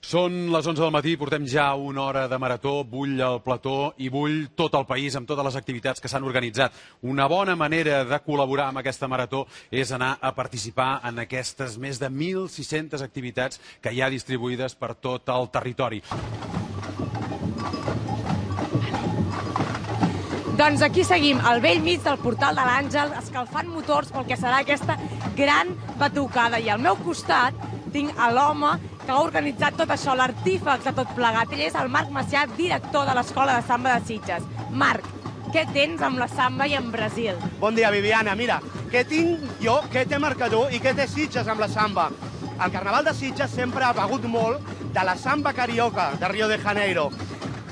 Són les 11 del matí, portem ja una hora de marató, bull el plató i bull tot el país amb totes les activitats que s'han organitzat. Una bona manera de col·laborar amb aquesta marató és anar a participar en aquestes més de 1.600 activitats que hi ha distribuïdes per tot el territori. Doncs aquí seguim, al vell mig del portal de l'Àngel, escalfant motors pel que serà aquesta gran batucada. I al meu costat tinc l'home que ha organitzat tot això, l'artífex de tot plegat. Ell és el Marc Macià, director de l'Escola de Samba de Sitges. Marc, què tens amb la samba i amb Brasil? Bon dia, Viviana. Mira, què tinc jo, què té Mercadó i què té Sitges amb la samba? El Carnaval de Sitges sempre ha begut molt de la samba carioca de Rio de Janeiro.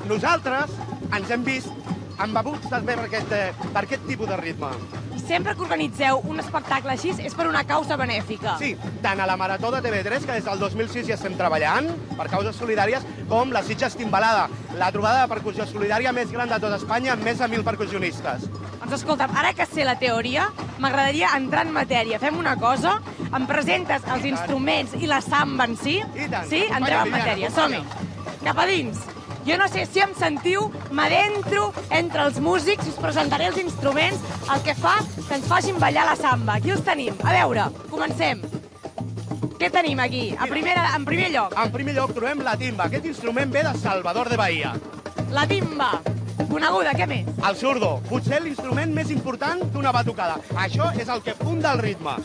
Nosaltres ens hem vist embeguts també per aquest tipus de ritme. I sempre que organitzeu un espectacle així és per una causa benèfica. Sí, tant a la Marató de TV3, que des del 2006 ja estem treballant per causes solidàries, com la Sitges Timbalada, la trobada de percussió solidària més gran de tot Espanya, amb més de 1.000 percussionistes. Doncs escolta'm, ara que sé la teoria, m'agradaria entrar en matèria. Fem una cosa, em presentes els instruments i la samba en si? I tant. Sí? Entrem en matèria, som-hi. Cap a dins. Jo no sé si em sentiu, m'adentro entre els músics i us presentaré els instruments, el que fa que ens facin ballar la samba. Aquí els tenim. A veure, comencem. Què tenim aquí? En primer lloc. En primer lloc trobem la timba. Aquest instrument ve de Salvador de Bahia. La timba. Coneguda, què més? El surdo. Potser l'instrument més important d'una batucada. Això és el que funda el ritme.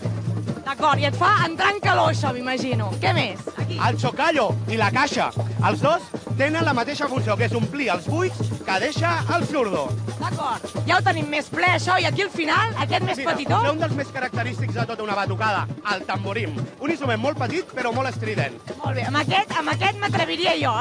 D'acord, i et fa entrar en calor, això, m'imagino. Què més? Aquí. El chocallo i la caixa. Els dos tenen la mateixa funció, que és omplir els buits que deixa el surdo. D'acord. Ja ho tenim més ple, això, i aquí al final, aquest més petitó. Mira, un dels més característics de tota una batucada, el tamborim. Un instrument molt petit, però molt estrident. Molt bé, amb aquest m'atreviria jo,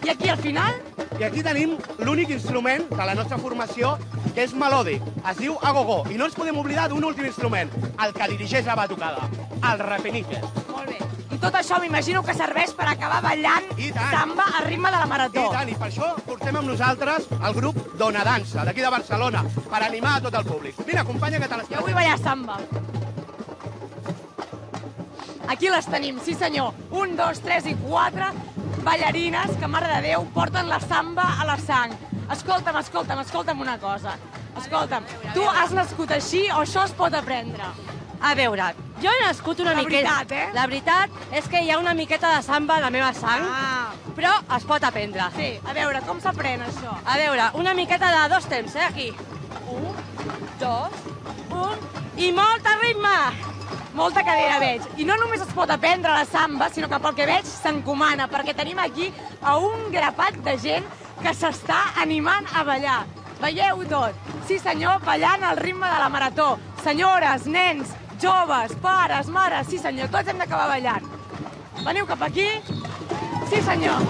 I aquí al final? I aquí tenim l'únic instrument de la nostra formació que és melòdic. Es diu agogó. I no ens podem oblidar d'un últim instrument, el que dirigeix la batucada, el repenique. Molt bé. I tot això m'imagino que serveix per acabar ballant samba al ritme de la marató. I tant, i per això portem amb nosaltres el grup Dona Dansa, d'aquí de Barcelona, per animar a tot el públic. Vine, acompanya que te les... Jo vull ballar samba. Aquí les tenim, sí senyor. 1, 2, 3 i 4 ballarines que, mare de Déu, porten la samba a la sang. Escolta'm una cosa. Escolta'm, tu has nascut així o això es pot aprendre? A veure, jo he nascut una miqueta... La veritat, La veritat és que hi ha una miqueta de samba a la meva sang, però es pot aprendre. Sí, a veure, com s'aprèn això? A veure, una miqueta de 2 temps, aquí. 1, 2, 1... I molt ritme! Molta cadera veig. I no només es pot aprendre la samba, sinó que pel que veig s'encomana, perquè tenim aquí a un grapat de gent que s'està animant a ballar. Veieu tot? Sí senyor, ballant al ritme de la marató. Senyores, nens, joves, pares, mares, sí senyor, tots hem d'acabar ballant. Veniu cap aquí? Sí senyor.